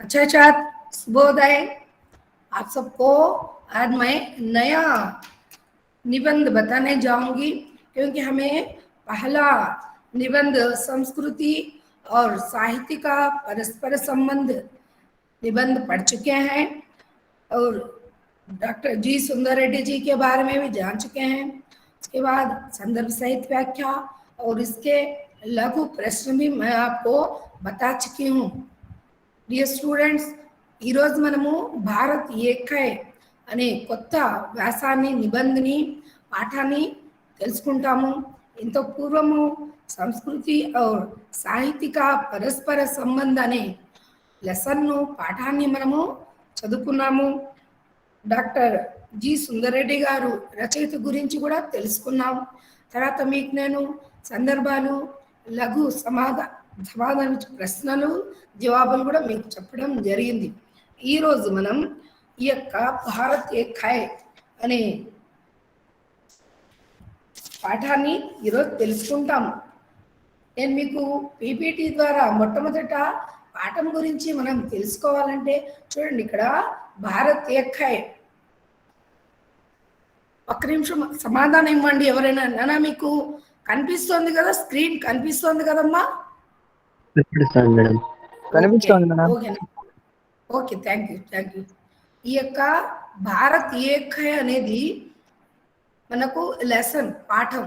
अच्छा छात्र, शुभोदय। आप सबको आज मैं नया निबंध बताने जाऊंगी, क्योंकि हमें पहला निबंध संस्कृति और साहित्य का परस्पर संबंध निबंध पढ़ चुके हैं और डॉक्टर जी सुंदर रेड्डी जी के बारे में भी जान चुके हैं। उसके बाद संदर्भ सहित व्याख्या और इसके लघु प्रश्न भी मैं आपको बता चुकी हूँ। డియర్ స్టూడెంట్స్, ఈరోజు మనము భారత్ ఏకై అనే కొత్త వ్యాసాన్ని నిబంధని పాఠాన్ని తెలుసుకుంటాము. ఇంత పూర్వము సంస్కృతి और సాహిత్యక పరస్పర సంబంధ అనే లెసన్ను పాఠాన్ని మనము చదువుకున్నాము. డాక్టర్ జి సుందరెడ్డి గారు రచయిత గురించి కూడా తెలుసుకున్నాం. తర్వాత మీకు నేను సందర్భాలు, లఘు సమాధాన ప్రశ్నలు జవాబులు కూడా మీకు చెప్పడం జరిగింది. ఈరోజు మనం ఈ యొక్క భారత్ ఏకాయ్ అనే పాఠాన్ని ఈరోజు తెలుసుకుంటాము. నేను మీకు పీపీటీ ద్వారా మొట్టమొదట పాఠం గురించి మనం తెలుసుకోవాలంటే చూడండి, ఇక్కడ భారత్ ఏకాయ్. ఒక్క నిమిషం సమాధానం ఇవ్వండి ఎవరైనా. నానా మీకు కనిపిస్తోంది కదా, స్క్రీన్ కనిపిస్తోంది కదమ్మా? Okay, thank you. ఈ యొక్క భారత్ ఏకాయ్ అనేది మనకు लेसन पाठम।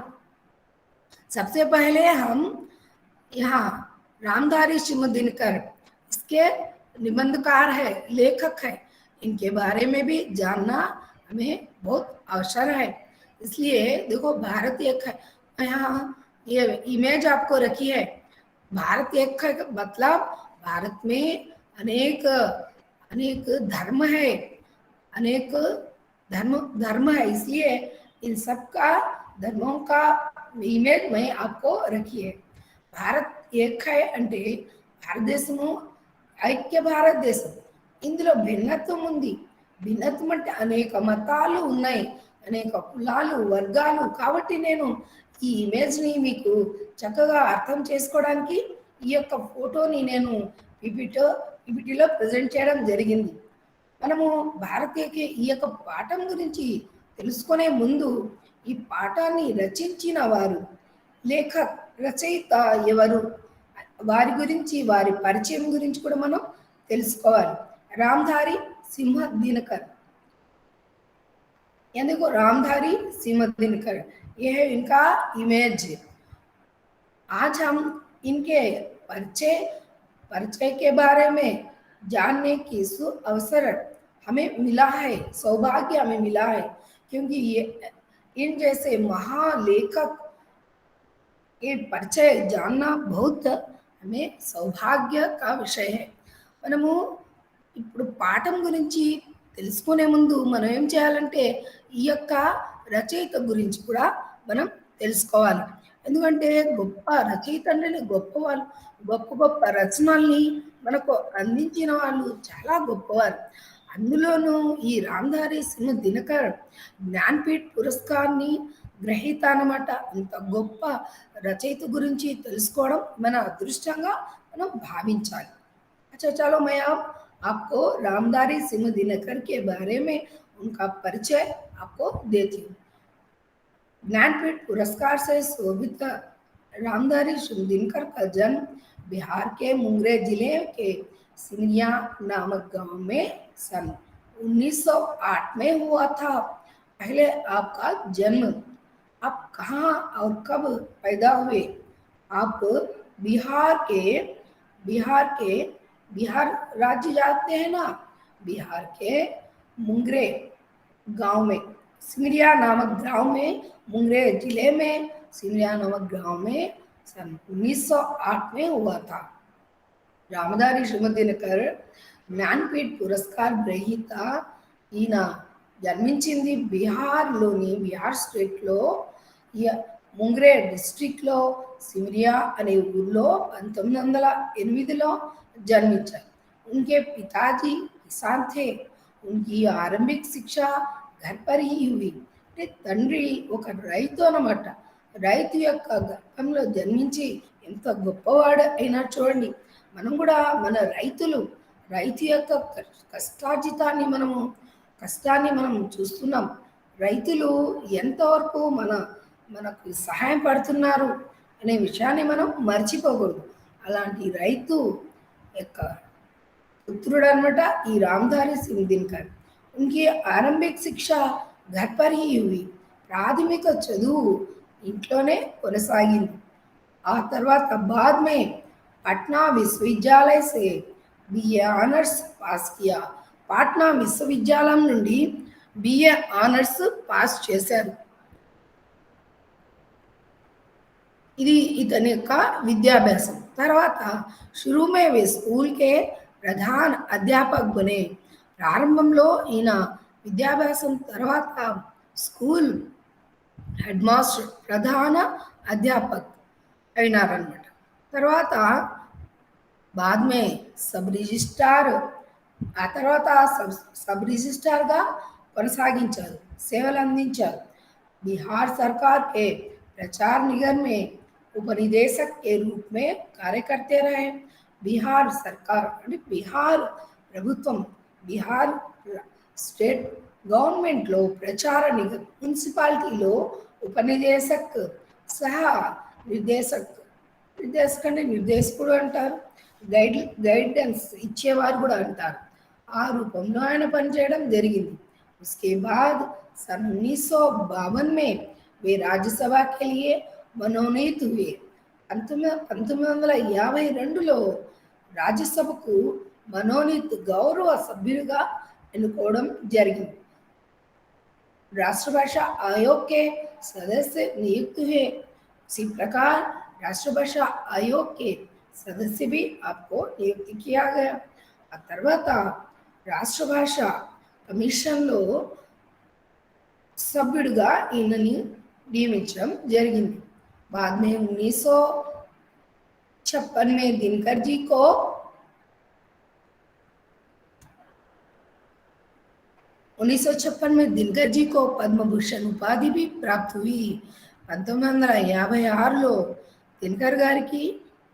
सबसे पहले हम यहाँ रामधारी सिंह दिनकर इसके निबंधकार है, लेखक है, इनके बारे में भी जानना हमें बहुत अवसर है। इसलिए देखो भारत एक है, यहाँ ये इमेज आपको रखी है। भारत एक है मतलब भारत में अनेक अनेक धर्म है, अनेक धर्म है, इसलिए इन सब का धर्मों का इमेज में आपको रखी है। भारत एक है అంటే భారతదేశము ఐక్య భారతదేశం. ఇందులో భిన్నత్వం ఉంది. భిన్నత్వం అంటే అనేక మతాలు ఉన్నాయి, అనేక కులాలు, వర్గాలు. కాబట్టి నేను ఈ ఇమేజ్ని మీకు చక్కగా అర్థం చేసుకోవడానికి ఈ యొక్క ఫోటోని నేను పీపీటీలో ప్రజెంట్ చేయడం జరిగింది. మనము భారతీయకి ఈ యొక్క పాఠం గురించి తెలుసుకునే ముందు ఈ పాఠాన్ని రచించిన వారు, రచయిత ఎవరు, వారి గురించి, వారి పరిచయం గురించి కూడా మనం తెలుసుకోవాలి. रामधारी सिंह दिनकर, यानी को रामधारी सिंह दिनकर, ये है इनका इमेज। आज हम इनके परिचय के बारे में जानने की अवसर हमें मिला है, सौभाग्य हमें मिला है, क्योंकि ये इन जैसे महालेखक के परिचय जानना बहुत हमें सौभाग्य का विषय है। మనము ఇప్పుడు పాఠం గురించి తెలుసుకునే ముందు మనం ఏం చేయాలంటే ఈ యొక్క రచయిత గురించి కూడా మనం తెలుసుకోవాలి. ఎందుకంటే గొప్ప రచయిత అంటే గొప్పవాళ్ళు, గొప్ప గొప్ప రచనల్ని మనకు అందించిన వాళ్ళు చాలా గొప్పవారు. అందులోనూ ఈ రామధారి సింహ దినకర్ జ్ఞాన్పీఠ్ పురస్కారాన్ని గ్రహీత అన్నమాట. అంత గొప్ప రచయిత గురించి తెలుసుకోవడం మన అదృష్టంగా మనం భావించాలి. अच्छा चलो, मैं आपको रामधारी सिंह दिनकर के बारे में उनका परिचय आपको देती हूँ। ज्ञानपीठ पुरस्कार से शोभित रामधारी सिंह दिनकर का जन्म बिहार के मुंगेर जिले के सिंगिया नामक गांव में सन 1908 में हुआ था। पहले आपका जन्म, आप कहाँ और कब पैदा हुए? आप बिहार राज्य जाते हैं ना, बिहार के मुंगेर गांव में, सिंगरिया नामक गांव में, मुंगेर जिले में सिंगरिया नामक गांव में सन 1908 में हुआ था। రామధారి సింహ దినకర్ జ్ఞాన్పీఠ్ పురస్కార్ గ్రహీత. ఈయన జన్మించింది బిహార్ స్టేట్లో मुंगेर डिस्ट्रिक्ट लो सिमरिया अने ऊर्लो 1908 जन्मिंचाరు. उनके पिताजी किसान थे. उनकी आरंभिक शिक्षा घर पर ही हुई. తండ్రి ఒక రైతు అన్నమాట. రైతు యొక్క గర్భంలో జన్మించి ఎంత గొప్పవాడు అయినా చూడండి. మనం కూడా మన రైతులు రైతు యొక్క కష్టాన్ని మనం చూస్తున్నాం. రైతులు ఎంతవరకు మనకు సహాయం పడుతున్నారు అనే విషయాన్ని మనం మర్చిపోకూడదు. అలాంటి రైతు యొక్క पुत्रुడు అనమాట ఈ రామధారి సింగ్ దినకర్. उनकी ఆరంభిక శిక్ష घर पर ही हुई. ప్రాథమిక చదువు ఇంట్లోనే కొనసాగింది. ఆ తర్వాత बाद में पटना विश्वविद्यालय से बीए ऑनर्स पास किया. పాట్నా విశ్వవిద్యాలయం నుండి बीए ऑनर्स పాస్ చేశారు. ఇది ఇతని యొక్క విద్యాభ్యాసం. తర్వాత शुरू में वे स्कूल के ప్రధాన అధ్యాపక్ బనే. ప్రారంభంలో ఈయన విద్యాభ్యాసం తర్వాత స్కూల్ హెడ్ మాస్టర్ ప్రధాన అధ్యాపక్ అయినారన్నమాట. తర్వాత బాద్మే సబ్ రిజిస్ట్రార్, ఆ తర్వాత సబ్ రిజిస్ట్రార్గా కొనసాగించారు, సేవలు అందించారు. बिहार सरकार के प्रचार निगम में उपनिदेशक के रूप में कार्य करते रहे. बिहार सरकार అంటే बिहार ప్రభుత్వం, बिहार స్టేట్ గవర్నమెంట్లో ప్రచార నిగమ మున్సిపాలిటీలో ఉపనిదేశక్ సహా నిర్దేశక్ అంటే నిర్దేశకుడు అంటారు, గైడెన్స్ ఇచ్చేవారు కూడా అంటారు. ఆ రూపంలో ఆయన పనిచేయడం జరిగింది. उसके बाद सन 1952 में वे राज्यसभा के लिए मनोनीत हुए. 1952లో రాజ్యసభకు మనోనీత్ గౌరవ సభ్యులుగా ఎన్నుకోవడం జరిగింది. राष्ट्र भाषा आयोग के सदस्य नियुक्त हुए. इसी प्रकार राष्ट्र भाषा आयोग के सदस्य भी आपको नियुक्त किया गया. आ తర్వాత రాష్ట్ర భాష కమిషన్లో సభ్యుడిగా ఈయనని నియమించడం జరిగింది. बाद में 1956 में दिनकर जी को 1956 में दिनकर जी को पद्म भूषण उपाधि भी प्राप्त हुई. 1956లో దినకర్ గారికి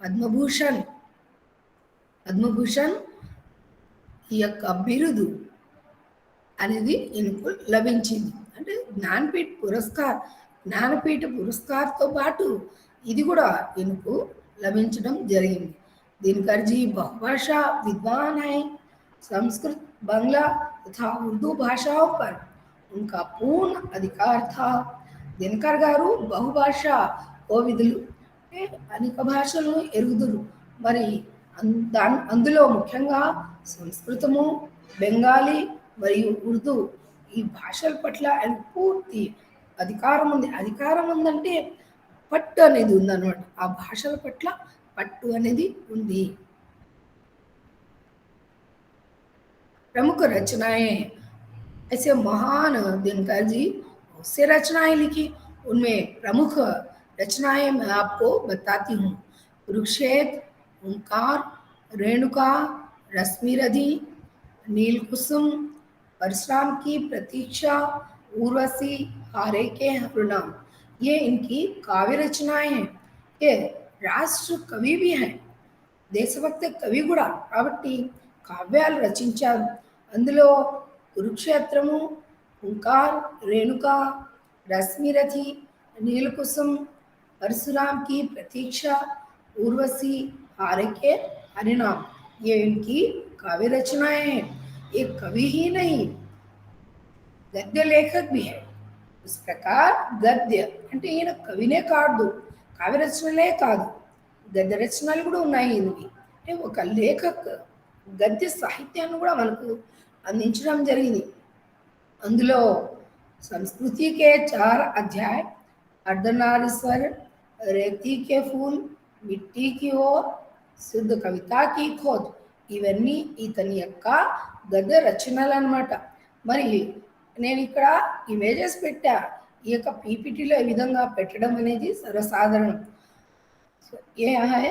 పద్మభూషణ్ ఈ యొక్క బిరుదు అనేది ఈయనకు లభించింది. అంటే జ్ఞానపీఠ పురస్కార్తో పాటు ఇది కూడా ఈయనకు లభించడం జరిగింది. దినకర్ जी बहुभाषा विद्वान है. संस्कृत, बांग्ला तथा उर्दू भाषाओं पर उनका पूर्ण अधिकार था. దినకర్ గారు బహుభాష కోవిదులు, అనేక భాషలను ఎరుగుదురు. మరి అందులో ముఖ్యంగా సంస్కృతము, బెంగాలీ మరియు ఉర్దూ ఈ భాషల పట్ల ఆయన పూర్తి అధికారం ఉంది. అధికారం ఉందంటే పట్టు అనేది ఉందన్నమాట. ఆ భాషల పట్ల పట్టు అనేది ఉంది. प्रमुख रचनाएं, ऐसे महान दिनकर जी बहुत से रचनाएं लिखी. उनमें प्रमुख रचनाएं मैं आपको बताती हूँ. कुरुक्षेत्र, ओंकार, रेणुका, रश्मिरथी, नीलकुसुम, परशुराम की प्रतीक्षा, उर्वशी, हारे के हरुनाम, ये इनकी काव्य रचनाएं हैं. ये राष्ट्र कवि भी हैं, దేశభక్తి కవి కూడా కాబట్టి కావ్యాలు రచించారు. అందులో కురుక్షేత్రము, ఓంకార్, రేణుక, రశ్మిరథి, नीलकुसुम, परशुराम की प्रतीक्षा, उर्वशी, हारे के हरिनाम, ये इनकी काव्य रचनाएं हैं. ये कवि ही नहीं गद्य लेखक भी है. उस प्रकार गद्य అంటే ఈయన కవినే కాదు, కావ్య రచనలే కాదు, గద్య రచనలు కూడా ఉన్నాయి ఈయనకి. అంటే ఒక లేఖక్ గద్య సాహిత్యాన్ని కూడా మనకు అందించడం జరిగింది. అందులో संस्कृति के 4 अध्याय, अर्धनारीश्वर, रेती के फूल, मिट्टी की ओर, शुद्ध कविता की खोज, ఇవన్నీ ఇతని యొక్క గద్య రచనలు అన్నమాట. మరి నేను ఇక్కడ ఇమేజెస్ పెట్టా. ఈ యొక్క పీపీటీలో ఈ విధంగా పెట్టడం అనేది సర్వసాధారణం. ये है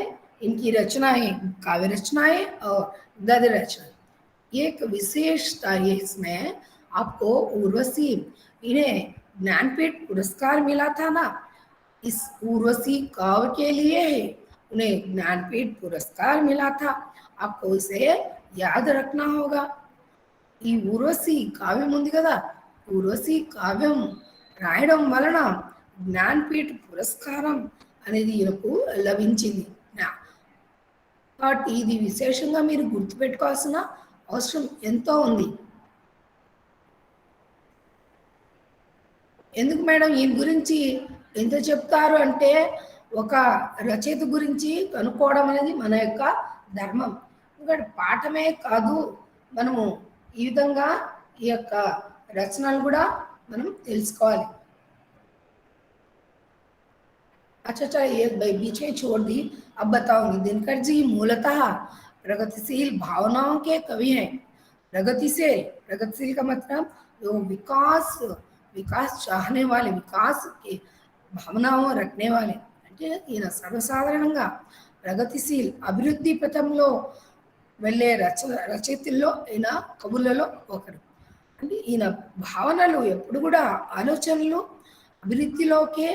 इनकी रचनाएं, काव्य रचनाएं और गद्य रचनाएं. एक विशेषता है इसमें आपको उर्वशी, इन्हें ज्ञानपीठ पुरस्कार मिला था ना, इस उर्वशी काव्य के लिए उन्हें ज्ञानपीठ पुरस्कार मिला था. आपको इसे याद रखना होगा। ఈ ఊర్వశి కావ్యం ఉంది కదా, ఊర్వశి కావ్యం రాయడం వలన జ్ఞాన్పీఠ పురస్కారం అనేది ఈయనకు లభించింది. కాబట్టి ఇది విశేషంగా మీరు గుర్తుపెట్టుకోవాల్సిన అవసరం ఎంతో ఉంది. ఎందుకు మేడం ఈయన గురించి ఎంత చెప్తారు అంటే, ఒక రచయిత గురించి కనుక్కోవడం అనేది మన యొక్క ధర్మం. ఎందుకంటే పాఠమే కాదు, మనము ఈ విధంగా ఈ యొక్క రచనలు కూడా మనం తెలుసుకోవాలి. अच्छा अच्छा, ये बीच में छोड़ दी, अब बताऊंगी। दिनकर जी मूलतः प्रगतिशील भावनाओं के कवि हैं। प्रगतिशील का मतलब जो विकास विकास चाहने वाले, विकास के భావనాలు రखने वाले, అంటే ఈయన సర్వసాధారణంగా ప్రగతిశీల్ అభివృద్ధి పథంలో వెళ్ళే రచయితల్లో ఈయన కవులలో ఒకరు. అంటే ఈయన భావనలు ఎప్పుడు కూడా ఆలోచనలు అభివృద్ధిలోకే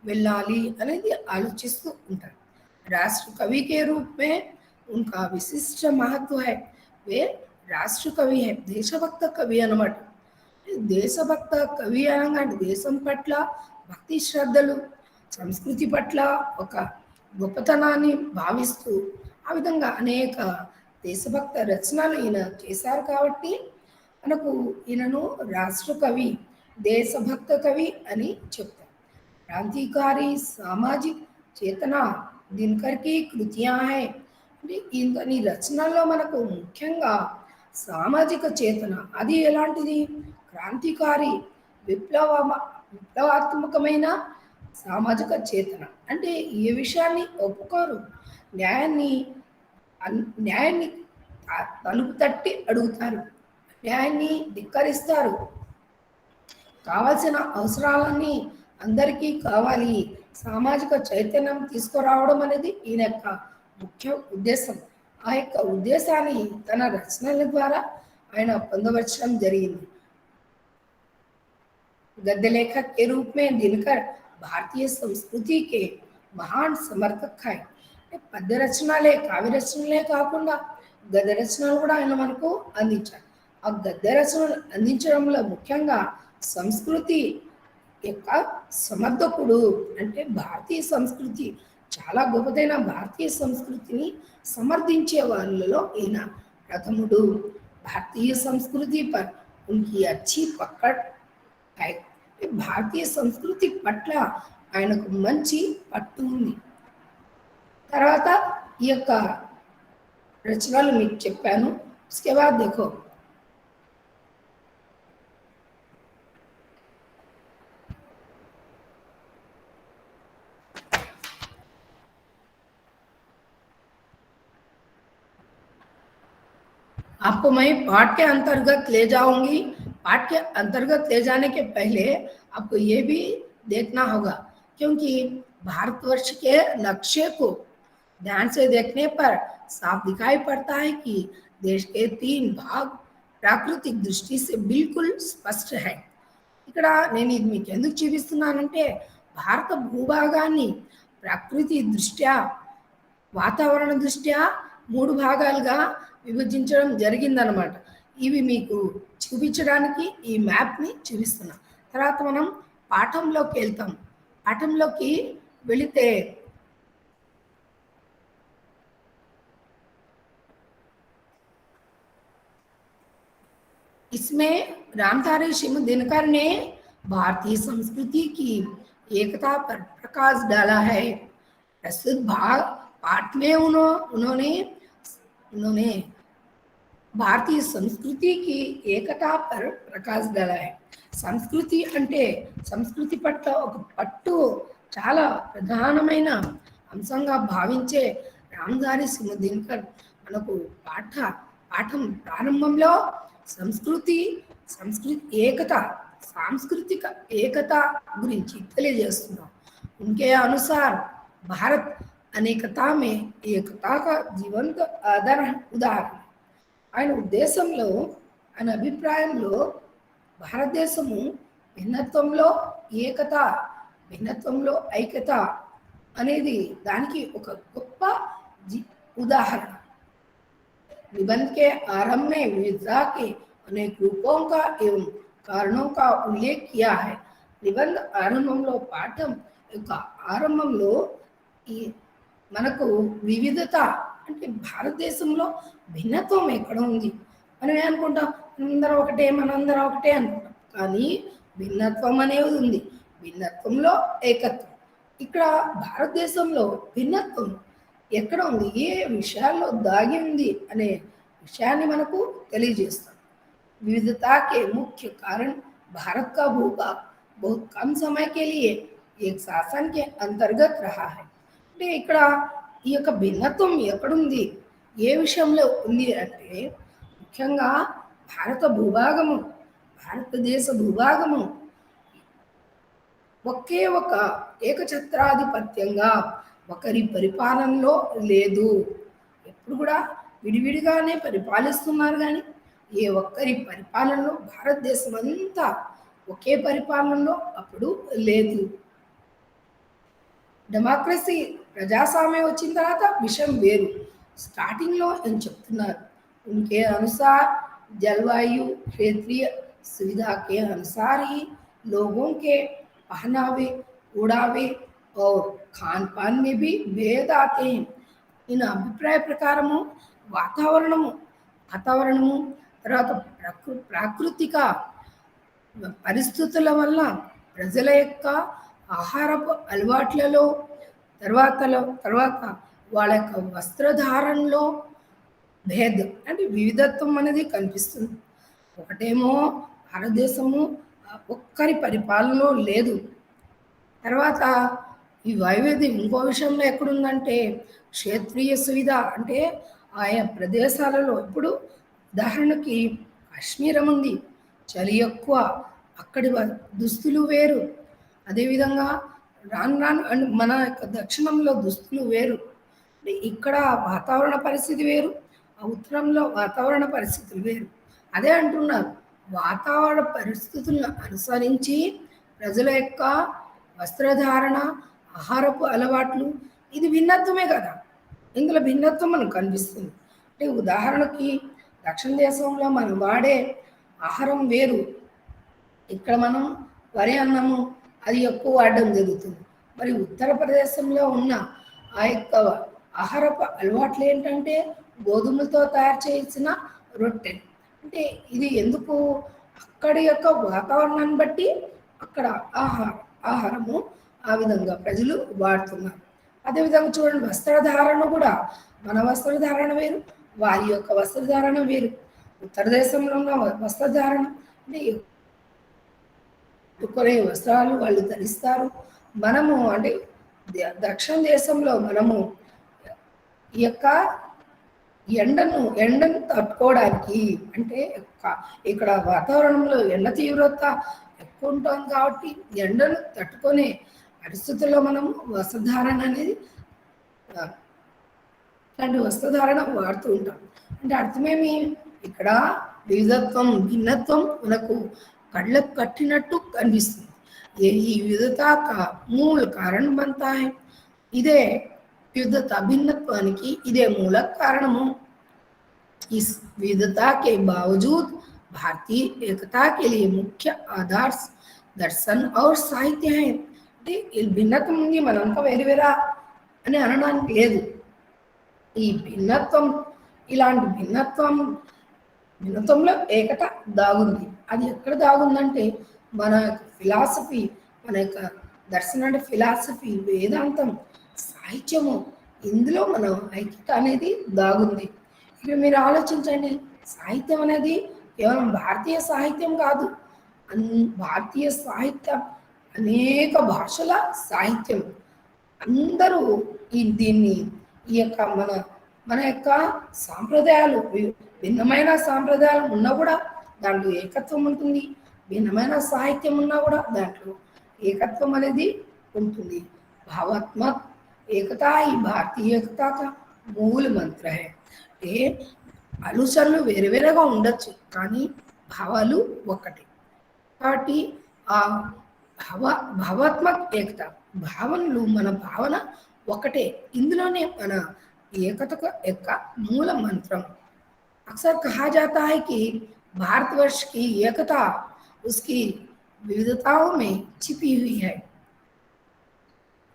వెళ్ళాలి అనేది ఆలోచిస్తూ ఉంటారు. राष्ट्र कवि के रूप में उनका विशिष्ट महत्व है। वे राष्ट्र कवि है, देशभक्त कवि అన్నమాట. దేశభక్త కవి అనగా దేశం పట్ల భక్తి శ్రద్ధలు, సంస్కృతి పట్ల ఒక గొప్పతనాన్ని భావిస్తూ ఆ విధంగా అనేక దేశభక్త రచనలు ఈయన చేశారు. కాబట్టి మనకు ఈయనను రాష్ట్ర కవి, దేశభక్త కవి అని చెప్తారు. क्रांतिकारी सामाजिक चेतना दिनकर की కృతియా హై. అంటే ఈ రచనల్లో మనకు ముఖ్యంగా సామాజిక చేతన, అది ఎలాంటిది, క్రాంతికారి విప్లవాత్మకమైన సామాజిక చేతన. అంటే ఏ విషయాన్ని ఒప్పుకోరు, న్యాయాన్ని న్యాయాన్ని తలుపు తట్టి అడుగుతారు, న్యాయాన్ని ధిక్కరిస్తారు, కావాల్సిన అవసరాలన్నీ అందరికీ కావాలి, సామాజిక చైతన్యం తీసుకురావడం అనేది ఈయన యొక్క ముఖ్య ఉద్దేశం. ఆ యొక్క ఉద్దేశాన్ని తన రచనల ద్వారా ఆయన పొందవచ్చడం జరిగింది. गद्य लेखक के रूप में दिनकर भारतीय संस्कृति के महान समर्थक है. పద్య రచనలే, కావ్య రచనలే కాకుండా గద్య రచనలు కూడా ఆయన మనకు అందించారు. ఆ గద్య రచనలు అందించడంలో ముఖ్యంగా సంస్కృతి యొక్క సమర్థకుడు. అంటే భారతీయ సంస్కృతి చాలా గొప్పదైన భారతీయ సంస్కృతిని సమర్థించే వాళ్ళలో ఈయన ప్రథముడు. భారతీయ సంస్కృతి పర్ ఉన్కి అచ్చి పక్కడ్ హై. భారతీయ సంస్కృతి పట్ల ఆయనకు మంచి పట్టు ఉంది. తర్వాత ఈ యొక్క రచనలు మీకు చెప్పాను. उसके बाद देखो, आपको मैं पाठ के अंतर्गत ले जाऊंगी। पाठ के अंतर्गत ले जाने के पहले आपको ये भी देखना होगा, क्योंकि भारतवर्ष के लक्ष्य को ध्यान से देखने पर साफ दिखाई पड़ता है कि देश के 3 भाग प्राकृतिक दृष्टि से बिल्कुल स्पष्ट है. ఇక్కడ నేను ఇది మీకు ఎందుకు చూపిస్తున్నానంటే, భారత భూభాగాన్ని ప్రకృతి దృష్ట్యా, వాతావరణ దృష్ట్యా 3 భాగాలుగా విభజించడం జరిగిందనమాట. ఇవి మీకు చూపించడానికి ఈ మ్యాప్ని చూపిస్తున్నా. తర్వాత మనం పాఠంలోకి వెళ్తాం. పాఠంలోకి వెళితే इसमें रामधारी सिंह दिनकर ने भारतीय संस्कृति की एकता पर प्रकाश डाला है. प्रस्तुत भाग पाठ में उन्होंने భారతీయ సంస్కృతికి ఏకతా పర్ ప్రకాశ్ डाला है. సంస్కృతి అంటే సంస్కృతి పట్ల ఒక పట్టు చాలా ప్రధానమైన అంశంగా భావించే రామధారి సింహ దినకర్ మనకు పాఠం ప్రారంభంలో सांस्कृतिक एकता गुरिंची తెలియజేస్తున్నాం. उनके अनुसार भारत अनेकता में एकता का जीवंत उदाहरण. ఆయన ఉద్దేశంలో, ఆయన అభిప్రాయంలో భారతదేశము భిన్నత్వంలో ఏకత, భిన్నత్వంలో ఐక్యత అనేది దానికి ఒక గొప్ప ఉదాహరణ. निबंध के आरंभ में विविधता के अनेक रूपों का एवं कारणों का उल्लेख किया है. నిబంధ ఆరంభంలో పాఠం యొక్క ఆరంభంలో ఈ మనకు వివిధత అంటే భారతదేశంలో భిన్నత్వం ఎక్కడ ఉంది? మనం ఏమనుకుంటాం, అందరం ఒకటే, మనందరం ఒకటే అనుకుంటాం. కానీ భిన్నత్వం అనేది ఉంది. భిన్నత్వంలో ఏకత్వం. ఇక్కడ భారతదేశంలో భిన్నత్వం ఎక్కడ ఉంది, ఏ విషయాల్లో దాగి ఉంది అనే విషయాన్ని మనకు తెలియజేస్తాం. विविधता के मुख्य कारण भारत का भूभाग बहुत कम समय के लिए एक शासन के अंतर्गत रहा है. అంటే ఇక్కడ ఈ యొక్క భిన్నత్వం ఎక్కడుంది, ఏ విషయంలో ఉంది అంటే ముఖ్యంగా భారతదేశ భూభాగము ఒకే ఒక ఏకఛత్రాధిపత్యంగా ఒకరి పరిపాలనలో లేదు. ఎప్పుడు కూడా విడివిడిగానే పరిపాలిస్తున్నారు, కానీ ఏ ఒక్కరి పరిపాలనలో భారతదేశం అంతా ఒకే పరిపాలనలో అప్పుడు లేదు. డెమోక్రసీ ప్రజాస్వామ్యం వచ్చిన తర్వాత విషయం వేరు. స్టార్టింగ్లో ఏం చెప్తున్నారు, उनके अनुसार जलवायु क्षेत्रीय सुविधा के अनुसार ही लोगों के पहनावे, उड़ावे और खान पान में भी भेद आते हैं. इन अभिप्राय प्रकारము వాతావరణము తర్వాత ప్రాకృతిక పరిస్థితుల వల్ల ప్రజల యొక్క ఆహారపు అలవాట్లలో తర్వాత వాళ్ళ యొక్క వస్త్రధారణలో భేదం అంటే వివిధత్వం అనేది కనిపిస్తుంది. ఒకటేమో భారతదేశము ఒక్కరి పరిపాలనలో లేదు. తర్వాత ఈ వైవిధ్యం ఇంకో విషయంలో ఎక్కడుందంటే క్షేత్రీయ సువిధ అంటే ఆయా ప్రదేశాలలో, ఇప్పుడు ఉదాహరణకి కాశ్మీరం ఉంది, చలి ఎక్కువ, అక్కడి దుస్తులు వేరు. అదేవిధంగా రాను అండ్ మన యొక్క దక్షిణంలో దుస్తులు వేరు. ఇక్కడ వాతావరణ పరిస్థితి వేరు, ఆ ఉత్తరంలో వాతావరణ పరిస్థితులు వేరు. అదే అంటున్నారు, వాతావరణ పరిస్థితులను అనుసరించి ప్రజల యొక్క వస్త్రధారణ, ఆహారపు అలవాట్లు, ఇది భిన్నత్వమే కదా. ఇందులో భిన్నత్వం మనకు కనిపిస్తుంది. అంటే ఉదాహరణకి దక్షిణ దేశంలో మనం వాడే ఆహారం వేరు. ఇక్కడ మనం వరి అన్నము అది ఎక్కువ వాడడం జరుగుతుంది. మరి ఉత్తరప్రదేశంలో ఉన్న ఆ యొక్క ఆహారపు అలవాట్లు ఏంటంటే గోధుమలతో తయారు చేసిన రొట్టె. అంటే ఇది ఎందుకు, అక్కడి యొక్క వాతావరణాన్ని బట్టి అక్కడ ఆహారము ఆ విధంగా ప్రజలు వాడుతున్నారు. అదేవిధంగా చూడండి, వస్త్రధారణ కూడా మన వస్త్రధారణ వేరు, వారి యొక్క వస్త్రధారణ వేరు. ఉత్తర దేశంలో ఉన్న వస్త్రధారణ అంటే కొన్ని వస్త్రాలు వాళ్ళు ధరిస్తారు. మనము అంటే దక్షిణ దేశంలో మనము ఈ యొక్క ఎండను తట్టుకోవడానికి అంటే ఇక్కడ వాతావరణంలో ఎండ తీవ్రత ఎక్కువ ఉంటుంది కాబట్టి ఎండను తట్టుకునే పరిస్థితుల్లో మనము వస్త్రధారణ అనేది ఇలాంటి వస్త్రధారణ వాడుతూ ఉంటాం. అంటే అర్థమేమి, ఇక్కడ వివిధత్వం, భిన్నత్వం మనకు కళ్ళకు కట్టినట్టు కనిపిస్తుంది. ఈ వివిధత మూల కారణం बनता है. ఇదే विविधता भिन्नत्वाనికి ఇదే మూల కారణము. इस विविधता के बावजूद भारतीय एकता के लिए मुख्य आधार दर्शन और साहित्य है. అంటే ఈ భిన్నత్వం ఉంది, మనంతా వేరువేరా అని అనడానికి లేదు. ఈ భిన్నత్వం, ఇలాంటి భిన్నత్వంలో ఏకత దాగుంది. అది ఎక్కడ దాగుందంటే మన ఫిలాసఫీ, మన యొక్క దర్శనం అంటే ఫిలాసఫీ, వేదాంతం, సాహిత్యము, ఇందులో మన ఐక్యత అనేది దాగుంది. ఇక మీరు ఆలోచించండి, సాహిత్యం అనేది కేవలం భారతీయ సాహిత్యం కాదు, భారతీయ సాహిత్యం అనేక భాషల సాహిత్యం. అందరూ దీన్ని ఈ యొక్క మన యొక్క సాంప్రదాయాలు, భిన్నమైన సాంప్రదాయాలు ఉన్నా కూడా దాంట్లో ఏకత్వం ఉంటుంది. భిన్నమైన సాహిత్యం ఉన్నా కూడా దాంట్లో ఏకత్వం అనేది ఉంటుంది. భావాత్మక ఏకతా ఈ భారతీయ ఏకతా కా మూల మంత్ర హై. అంటే ఆలోచనలు వేరువేరుగా ఉండొచ్చు, కానీ భావాలు ఒకటి. కాబట్టి ఆ భావాత్మక ఏకత, భావనలు, మన భావన ఒకటే. ఇందులోనే మన ఏకత యొక్క మూల మంత్రం. अक्सर कहा जाता है कि भारतवर्ष की एकता उसकी विविधताओं में छिपी हुई है।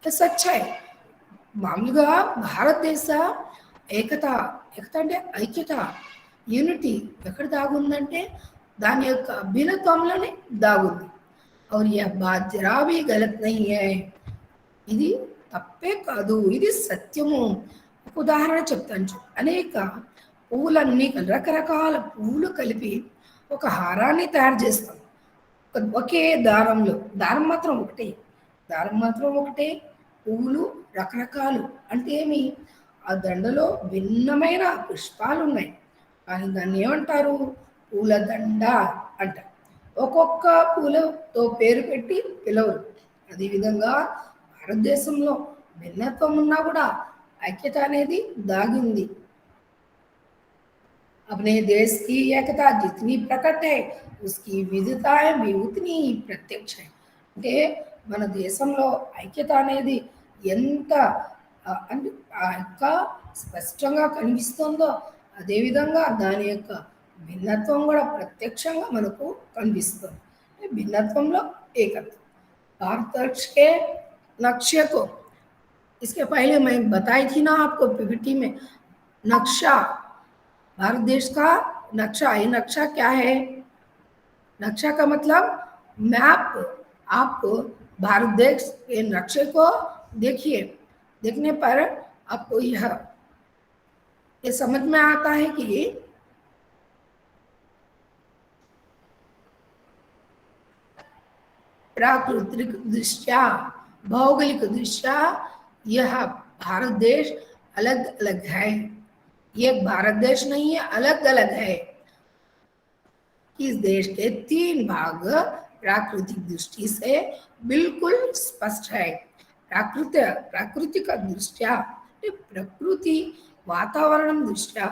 ये सच है। మామూలుగా భారతదేశ ఏకత ఏకత అంటే ఐక్యత యూనిటీ ఎక్కడ దాగుందంటే దాని యొక్క భిన్నత్వంలోనే దాగుంది. और यह बात जरा भी गलत नहीं है. ఇది తప్పే కాదు, ఇది సత్యము. ఒక ఉదాహరణ చెప్తాను చూడు. అనేక పువ్వులన్నీ రకరకాల పువ్వులు కలిపి ఒక హారాన్ని తయారు చేస్తాం. ఒకే దారంలో దారం మాత్రం ఒకటే, దారం మాత్రం ఒకటే, పువ్వులు రకరకాలు. అంటే ఏమి, ఆ దండలో భిన్నమైన పుష్పాలు ఉన్నాయి, కానీ దాన్ని ఏమంటారు, పూల దండ అంటారు. ఒక్కొక్క పూలతో పేరు పెట్టి పిలవరు. అదేవిధంగా భారతదేశంలో భిన్నత్వం ఉన్నా కూడా ఐక్యత అనేది దాగింది. अपने देश की एकता जितनी प्रकट है उसकी विविधताएं भी उतनी ही प्रत्यक्ष है. అంటే మన దేశంలో ఐక్యత అనేది ఎంత అంటే ఆ యొక్క స్పష్టంగా కనిపిస్తుందో అదేవిధంగా దాని యొక్క భిన్నత్వం కూడా ప్రత్యక్షంగా మనకు కనిపిస్తుంది. भिन्नत्वंలో एकत्व. भारतवर्ष के नक्शे को इसके पहले मैं बताई थी ना आपको पीपीटी में, नक्शा भारत देश का नक्शा. ये नक्शा क्या है, नक्शा का मतलब मैप. आप भारत देश के नक्शे को देखिए, देखने पर आपको ये समझ में आता है कि प्राकृतिक दृष्टया भौगोलिक दृष्टया यह भारत देश अलग अलग है. ये भारत देश नहीं है, अलग अलग है. इस देश के 3 भाग प्राकृतिक दृष्टि से बिल्कुल स्पष्ट है. प्राकृतिक दृष्टया प्रकृति वातावरण दृष्टया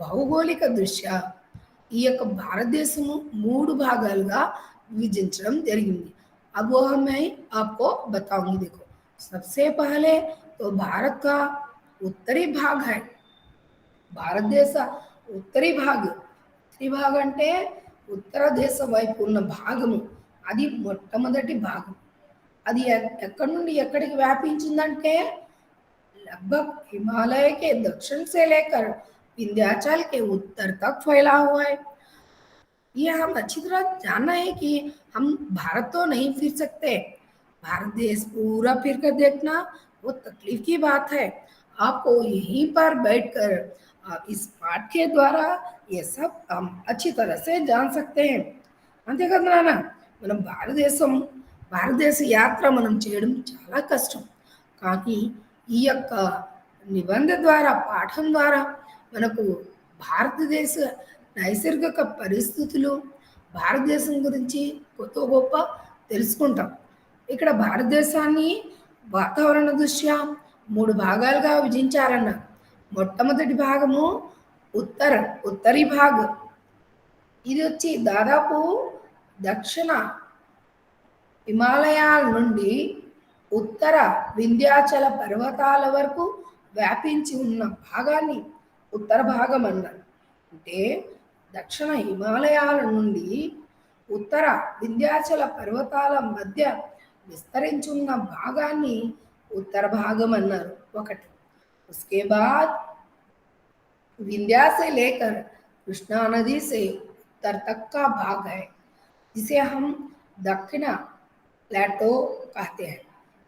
భౌగోళిక దృష్ట్యా ఈ యొక్క భారతదేశము 3 భాగాలుగా విభజించడం జరిగింది. अब वो मैं आपको बताऊंगी. देखो, सबसे पहले तो भारत का उत्तरी भाग है. భారత దేశ ఉత్తరీ భాగం అంటే ఉత్తర దేశ వైపు ఉన్న భాగము, అది మొట్టమొదటి భాగం. అది ఎక్కడి నుండి ఎక్కడికి వ్యాపించిందంటే लगभग हिमालय के दक्षिण से लेकर विंध्याचल के उत्तर तक फैला हुआ है. ये हम अच्छी तरह जानना है कि हम भारत तो नहीं फिर सकते. भारत देश पूरा फिर कर देखना वो तकलीफ की बात है. आपको यहीं पर बैठकर इस पाठ के द्वारा ये सब हम अच्छी तरह से जान सकते हैं. అంతే కదా నాన్న, మనం భారతదేశ యాత్ర మనం చేయడం చాలా కష్టం. కానీ ఈ యొక్క నిబంధన ద్వారా పాఠం ద్వారా మనకు భారతదేశ నైసర్గిక పరిస్థితులు, భారతదేశం గురించి కొత్త గొప్ప తెలుసుకుంటాం. ఇక్కడ భారతదేశాన్ని వాతావరణ దృష్ట్యా 3 భాగాలుగా విభజించారన్నారు. మొట్టమొదటి భాగము ఉత్తరీ భాగం. ఇది వచ్చి దాదాపు దక్షిణ హిమాలయాల నుండి ఉత్తర వింధ్యాచల పర్వతాల వరకు వ్యాపించి ఉన్న భాగాన్ని ఉత్తర భాగం అన్నారు. అంటే దక్షిణ హిమాలయాల నుండి ఉత్తర వింధ్యాచల పర్వతాల మధ్య విస్తరించున్న భాగాన్ని ఉత్తర భాగం అన్నారు. ఒకటి. उसके बाद विंध्या से लेकर कृष्णा नदी से उत्तर तक का भाग है, जिसे हम दक्षिण प्लेटो कहते हैं.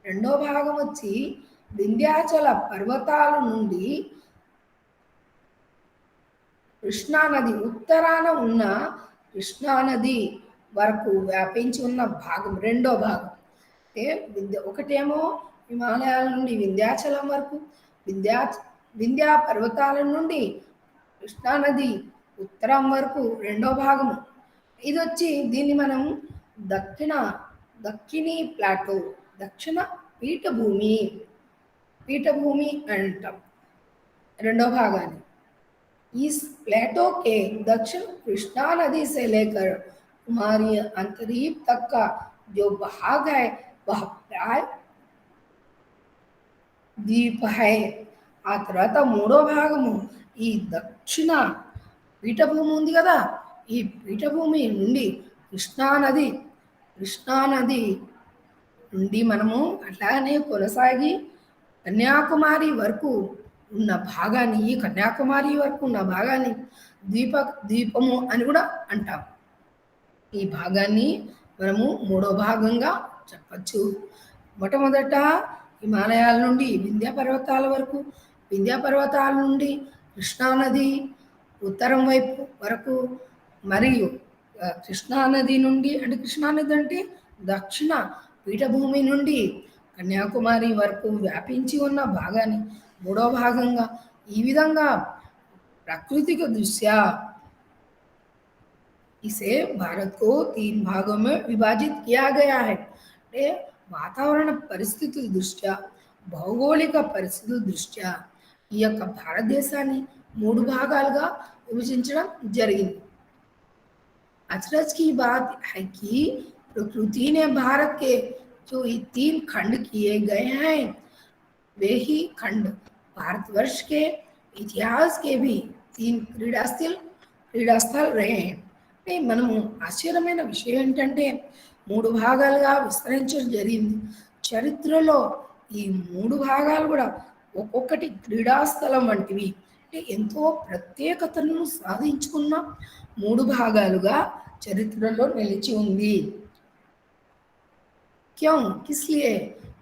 రెండో భాగం వచ్చి వింధ్యాచల పర్వతాల నుండి కృష్ణానది ఉత్తరాన ఉన్న కృష్ణానది వరకు వ్యాపించి ఉన్న భాగం రెండో భాగం. అంటే ఒకటేమో హిమాలయాల నుండి వింధ్యాచలం వరకు, వింధ్యా పర్వతాల నుండి కృష్ణానది ఉత్తరం వరకు రెండో భాగము. ఇది వచ్చి దీన్ని మనం దక్షిణీ ప్లాటో, దక్షిణ పీఠభూమి అంటాం రెండో భాగాన్ని. इस प्लेटो के दक्षिण कृष्णा नदी से लेकर कुमारी अंतरीप तक का जो भाग है वह प्राय द्वीप है. ఆ తర్వాత మూడో భాగము ఈ దక్షిణ పీఠభూమి ఉంది కదా, ఈ పీఠభూమి నుండి కృష్ణా నది నుండి మనము అట్లానే కొనసాగి కన్యాకుమారి వరకు ఉన్న భాగాన్ని, ఈ కన్యాకుమారి వరకు ఉన్న భాగాన్ని ద్వీపము అని కూడా అంటాం. ఈ భాగాన్ని మనము మూడో భాగంగా చెప్పచ్చు. మొట్టమొదట హిమాలయాల నుండి వింధ్య పర్వతాల వరకు, వింధ్య పర్వతాల నుండి కృష్ణానది ఉత్తరం వైపు వరకు, మరియు కృష్ణానది నుండి అంటే కృష్ణానది అంటే దక్షిణ పీఠభూమి నుండి కన్యాకుమారి వరకు వ్యాపించి ఉన్న భాగాన్ని మూడో భాగంగా, ఈ విధంగా प्राकृतिक दृष्टया इसे भारत को 3 भागों में विभाजित किया गया है. వాతావరణ పరిస్థితుల దృష్ట్యా, భౌగోళిక పరిస్థితుల దృష్ట్యా ఈ యొక్క భారతదేశాన్ని 3 భాగాలుగా విభజించడం జరిగింది. अचरज की बात है कि प्रकृति ने भारत के जो ये 3 खंड किए गए हैं, वे ही खंड भारतवर्ष के इतिहास के भी 3 క్రీడాస్థల్ रहे हैं. మనము ఆశ్చర్యమైన విషయం ఏంటంటే 3 భాగాలుగా విస్తరించడం జరిగింది. చరిత్రలో ఈ 3 భాగాలు కూడా ఒక్కొక్కటి క్రీడాస్థలం వంటివి, అంటే ఎంతో ప్రత్యేకతను సాధించుకున్న 3 భాగాలుగా చరిత్రలో నిలిచి ఉంది. क्यों, किस लिए?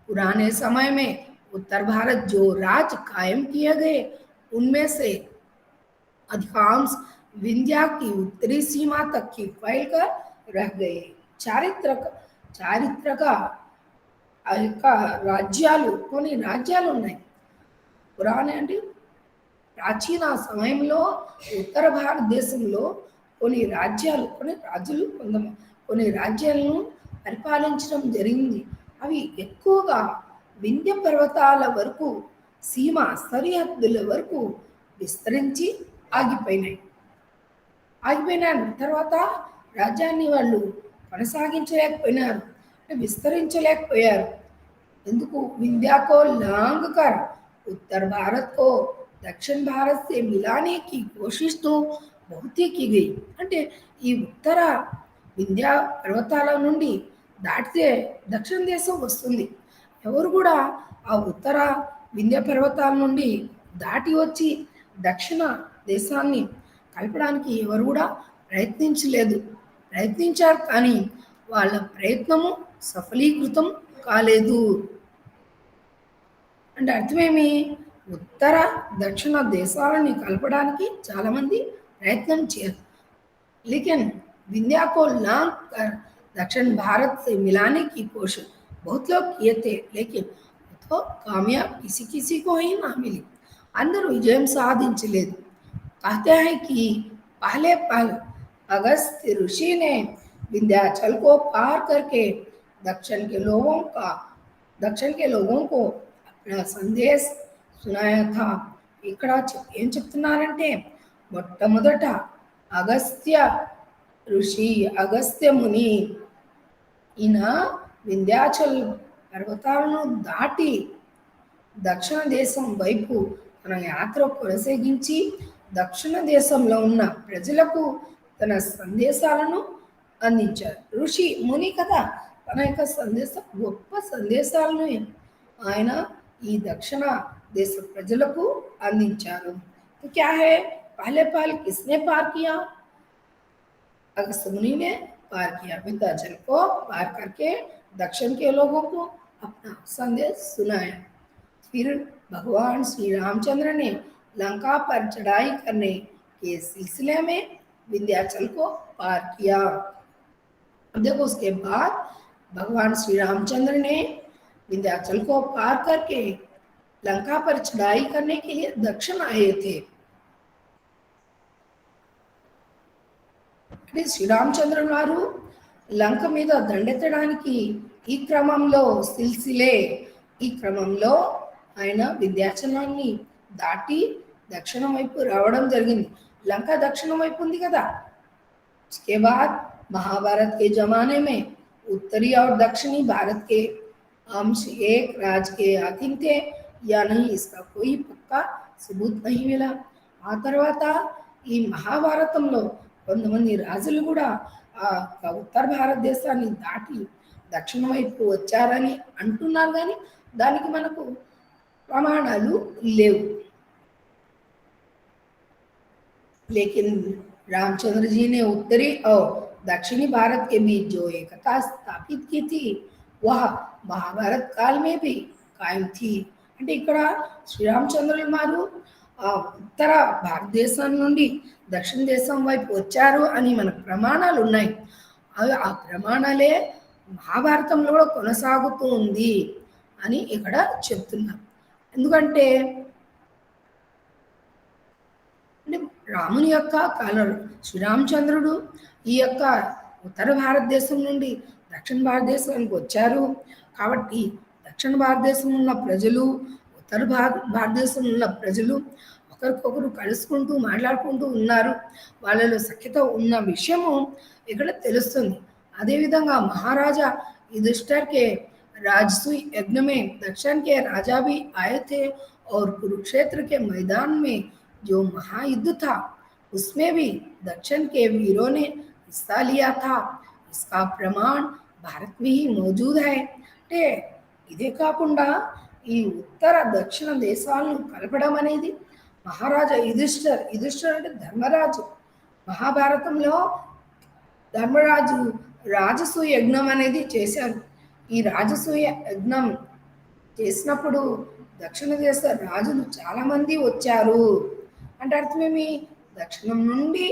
पुराने समय में उत्तर भारत जो राज्य कायम किए गए, उनमें से अधिकांश विंध्या की उत्तरी सीमा तक की फैलकर रह गए. చారిత్రక రాజ్యాలు, కొన్ని రాజ్యాలు ఉన్నాయి. పురాణ అంటే ప్రాచీన సమయంలో ఉత్తర భారతదేశంలో కొన్ని రాజ్యాలను పరిపాలించడం జరిగింది. అవి ఎక్కువగా వింధ్య పర్వతాల వరకు, సరిహద్దుల వరకు విస్తరించి ఆగిపోయినాయి. తర్వాత రాజ్యాన్ని వాళ్ళు కొనసాగించలేకపోయినారు, విస్తరించలేకపోయారు. ఎందుకు? विंध्या को लांग कर उत्तर भारत को दक्षिण भारत से मिलाने की कोशिश तो बहुत ही की गई. అంటే ఈ ఉత్తర వింధ్యా పర్వతాల నుండి దాటితే దక్షిణ దేశం వస్తుంది. ఎవరు కూడా ఆ ఉత్తర వింధ్య పర్వతాల నుండి దాటి వచ్చి దక్షిణ దేశాన్ని కలపడానికి ఎవరు కూడా ప్రయత్నించారు, కానీ వాళ్ళ ప్రయత్నము సఫలీకృతం కాలేదు. అంటే అర్థమేమి? ఉత్తర దక్షిణ దేశాలని కలపడానికి చాలామంది ప్రయత్నం చేయరు. लेकिन विंध्या को लांग कर दक्षिण भारत से मिलाने की कोशिश बहुत लोग किए थे, लेकिन तो कामयाब किसी को ही ना मिली. अंदर विजय साधिंचलेदु. कहते हैं कि पहले पल अगस्त्य ऋषि ने विंध्याचल को पार करके दक्षिण के लोगों को अपना संदेश सुनाया था. ఇక్కడ ఏం చెప్తున్నారంటే, మొట్టమొదట అగస్త్య ముని ఈయన వింధ్యాచల్ పర్వతాలను దాటి దక్షిణ దేశం వైపు తన యాత్ర కొనసాగించి దక్షిణ దేశంలో ఉన్న ప్రజలకు తన సందేశాలను అందించారు. ఋషి ముని కదా, తన యొక్క గొప్ప సందేశాలను ఆయన ఈ దక్షిణ దేశ ప్రజలకు అందించారు. क्या है? पहले पहल किसने पार किया? अगस्त्य मुनि ने पार किया. विंध्याचल को पार करके दक्षिण के लोगों को अपना संदेश सुनाया. फिर भगवान श्री रामचंद्र ने लंका पर चढ़ाई करने के सिलसिले में विंध्याचल को पार किया. देखो, उसके बाद भगवान श्री रामचंद्र ने विंध्याचल को पार करके लंका पर चढ़ाई करने के लिए दक्षिण आए थे. శ్రీరామచంద్ర వారు లంక మీద దండెత్తడానికి ఈ క్రమంలో ఆయన వింధ్యాచలాన్ని దాటి దక్షిణం వైపు రావడం జరిగింది. లంక దక్షిణం వైపు ఉంది కదా. उसके बाद महाभारत के जमाने में उत्तरी और दक्षिणी भारत के अंश एक राज्य के अधीन थे या नहीं, इसका कोई पक्का सबूत नहीं मिला. ఆ తర్వాత ఈ ఈ మహాభారతంలో కొంతమంది రాజులు కూడా ఆ ఉత్తర భారతదేశాన్ని దాటి దక్షిణ వైపు వచ్చారని అంటున్నారు, కానీ దానికి మనకు ప్రమాణాలు లేవు. लेकिन रामचंद्र जी ने उत्तरी और दक्षिणी भारत के बीच जो एकता स्थापित की थी वह महाभारत काल में भी कायम थी. అంటే ఇక్కడ శ్రీరామచంద్రులు వారు ఉత్తర భారతదేశం నుండి దక్షిణ దేశం వైపు వచ్చారు అని మనకు ప్రమాణాలు ఉన్నాయి. అవి ఆ ప్రమాణాలే మహాభారతంలో కూడా కొనసాగుతూ ఉంది అని ఇక్కడ చెప్తున్నారు. ఎందుకంటే రాముని యొక్క కాలంలో శ్రీరామచంద్రుడు ఈ యొక్క ఉత్తర భారతదేశం నుండి దక్షిణ భారతదేశానికి వచ్చారు కాబట్టి దక్షిణ భారతదేశం ఉన్న ప్రజలు ఉత్తర భారతదేశం ఉన్న ప్రజలు ఒకరికొకరు కలుసుకుంటూ మాట్లాడుకుంటూ ఉన్నారు, వాళ్ళలో సఖ్యత ఉన్న విషయము ఇక్కడ తెలుస్తుంది. అదేవిధంగా మహారాజా युधिष्ठिर के राजसूय यज्ञ में दक्षिण के राजा भी आए थे और कुरुक्षेत्र के मैदान में जो महायुद्ध था उसमें भी दक्षिण के वीरों ने हिस्सा लिया था. इसका प्रमाण भारत में ही मौजूद है. అంటే ఇదే కాకుండా ఈ ఉత్తర దక్షిణ దేశాలను కలపడం అనేది మహారాజా యుధిష్ఠిర్ అంటే ధర్మరాజు, మహాభారతంలో ధర్మరాజు రాజసూయ యజ్ఞం అనేది చేశారు. ఈ రాజసూయ యజ్ఞం చేసినప్పుడు దక్షిణ దేశ రాజులు చాలామంది వచ్చారు. అంటే అర్థమేమి, దక్షిణం నుండి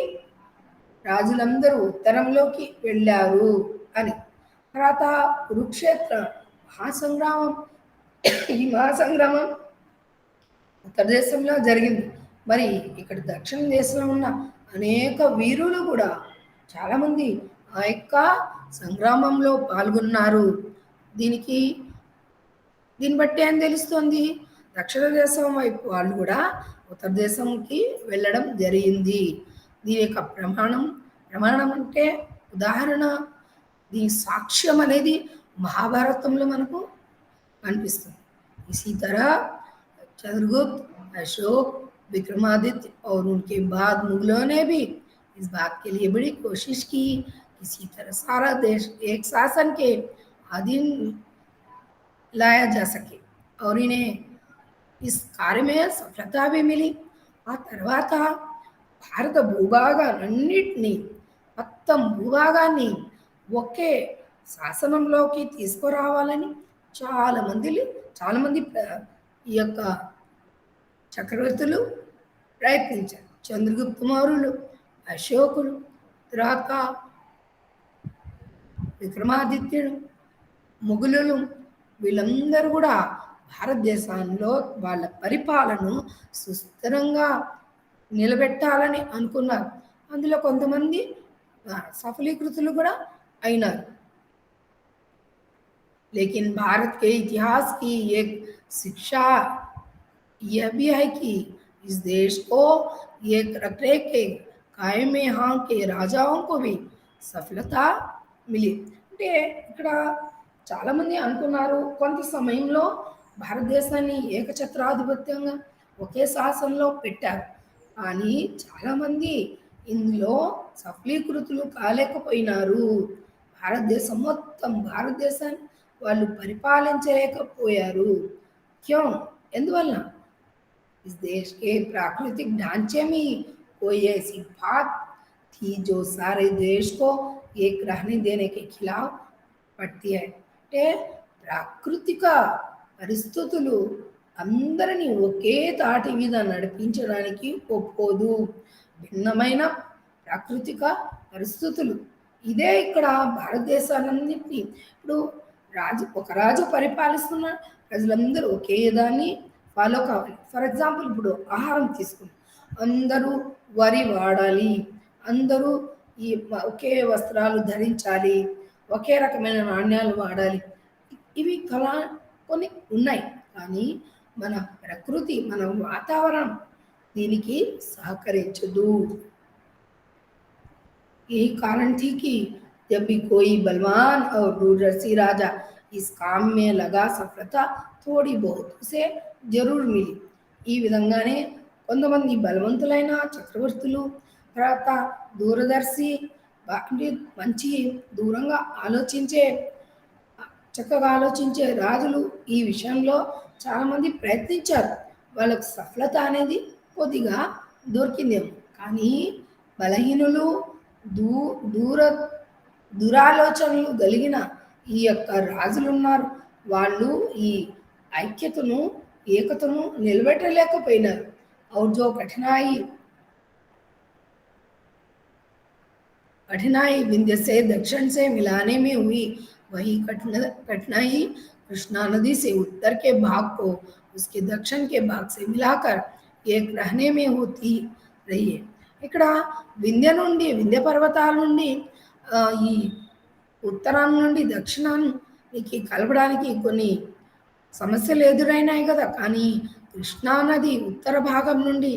రాజులందరూ ఉత్తరంలోకి వెళ్ళారు అని. తర్వాత కురుక్షేత్ర మహాసంగ్రామం, ఈ మహాసంగ్రామం ఉత్తర దేశంలో జరిగింది. మరి ఇక్కడ దక్షిణ దేశంలో ఉన్న అనేక వీరులు కూడా చాలామంది ఆ యొక్క సంగ్రామంలో పాల్గొన్నారు. దీన్ని బట్టి ఏం తెలుస్తుంది, దక్షిణ దేశం వైపు వాళ్ళు కూడా ఉత్తర దేశంకి వెళ్ళడం జరిగింది. దీని యొక్క ప్రమాణం అంటే ఉదాహరణ, దీని సాక్ష్యం అనేది మహాభారతంలో మనకు కనిపిస్తుంది. इसी तरह चंद्रगुप्त, अशोक, विक्रमादित्य और उनके बाद मुगलों ने भी इस बात के लिए बड़ी कोशिश की किसी तरह सारा देश एक शासन के अधीन लाया जा सके और इन्हें इस कार्य में सफलता भी मिली. ఆ తర్వాత భారత భూభాగాలన్నిటినీ మొత్తం భూభాగాన్ని ఒకే శాసనంలోకి తీసుకురావాలని చాలామంది ఈ యొక్క చక్రవర్తులు ప్రయత్నించారు. చంద్రగుప్త మౌర్యులు, అశోకులు, తర్వాత విక్రమాదిత్యుడు, మొఘలులు, వీళ్ళందరూ కూడా భారతదేశంలో వాళ్ళ పరిపాలనను సుస్థిరంగా నిలబెట్టాలని అనుకున్నారు. అందులో కొంతమంది సఫలీకృతులు కూడా అయినారు. लेकिन भारत के इतिहास की एक शिक्षा यह भी है कि इस देश को एक रखने के कायम में यहाँ के राजाओं को भी సఫలత మిలి. అంటే ఇక్కడ చాలామంది అనుకున్నారు కొంత సమయంలో భారతదేశాన్ని ఏకఛత్రాధిపత్యంగా ఒకే శాసనంలో పెట్టారు, కానీ చాలామంది ఇందులో సఫలీకృతులు కాలేకపోయినారు. భారతదేశాన్ని వాళ్ళు పరిపాలించలేకపోయారు. క్యోं, ఎందువల్ల इस देश के प्राकृतिक ढांचे में कोई ऐसी बात थी जो सारे देश को एक रहने देने के खिलाफ पड़ती है. అంటే ప్రాకృతిక పరిస్థితులు అందరినీ ఒకే తాటి మీద నడిపించడానికి ఒప్పుకోదు. భిన్నమైన ప్రాకృతిక పరిస్థితులు ఇదే ఇక్కడ భారతదేశాలన్నింటినీ ఇప్పుడు ఒక రాజు పరిపాలిస్తున్న ప్రజలందరూ ఒకే దాన్ని ఫాలో కావాలి. ఫర్ ఎగ్జాంపుల్ ఇప్పుడు ఆహారం తీసుకుని అందరూ వరి వాడాలి, అందరూ ఈ ఒకే వస్త్రాలు ధరించాలి, ఒకే రకమైన నాణ్యాలు వాడాలి, ఇవి కొన్ని ఉన్నాయి. కానీ మన ప్రకృతి, మన వాతావరణం దీనికి సహకరించదు. यही कारण थी कि जब भी कोई बलवान और दूरदर्शी राजा इस काम में लगा सफलता थोड़ी बहुत उसे जरूर मिली. ఈ విధంగానే కొంతమంది బలవంతులైన చక్రవర్తులు తర్వాత దూరదర్శి అంటే మంచి దూరంగా ఆలోచించే చక్కగా ఆలోచించే రాజులు ఈ విషయంలో చాలామంది ప్రయత్నించారు. వాళ్ళకు సఫలత అనేది కొద్దిగా దొరికిందేమో. కానీ బలహీనులు దూ దూర దురాలోచనలు కలిగిన ఈ యొక్క రాజులు ఉన్నారు. వాళ్ళు ఈ ఐక్యతను ఏకతను నిలబెట్టలేకపోయినారు. और जो कठिनाई विंध्य से दक्षिण से मिलाने में हुई, वही कठिनाई कृष्णा नदी से उत्तर के भाग को उसके दक्षिण के भाग से मिलाकर एक रहने में होती रही है. ఇక్కడ వింధ్య నుండి వింధ్య పర్వతాల నుండి ఈ ఉత్తరం నుండి దక్షిణానికి కలపడానికి కొన్ని సమస్యలు ఎదురైనాయి కదా. కానీ కృష్ణా నది ఉత్తర భాగం నుండి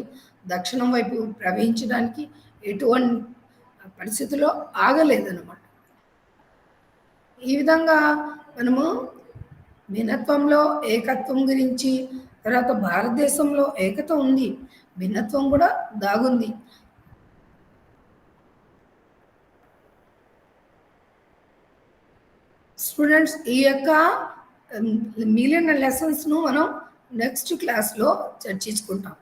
దక్షిణం వైపు ప్రవహించడానికి ఎటువంటి పరిస్థితుల్లో ఆగలేదన్నమాట. ఈ విధంగా మనము భిన్నత్వంలో ఏకత్వం గురించి, తర్వాత భారతదేశంలో ఏకత ఉంది, భిన్నత్వం కూడా దాగుంది. స్టూడెంట్స్, ఈ యొక్క మిగిలిన లెసన్స్ను మనం నెక్స్ట్ క్లాస్లో చర్చించుకుంటాం.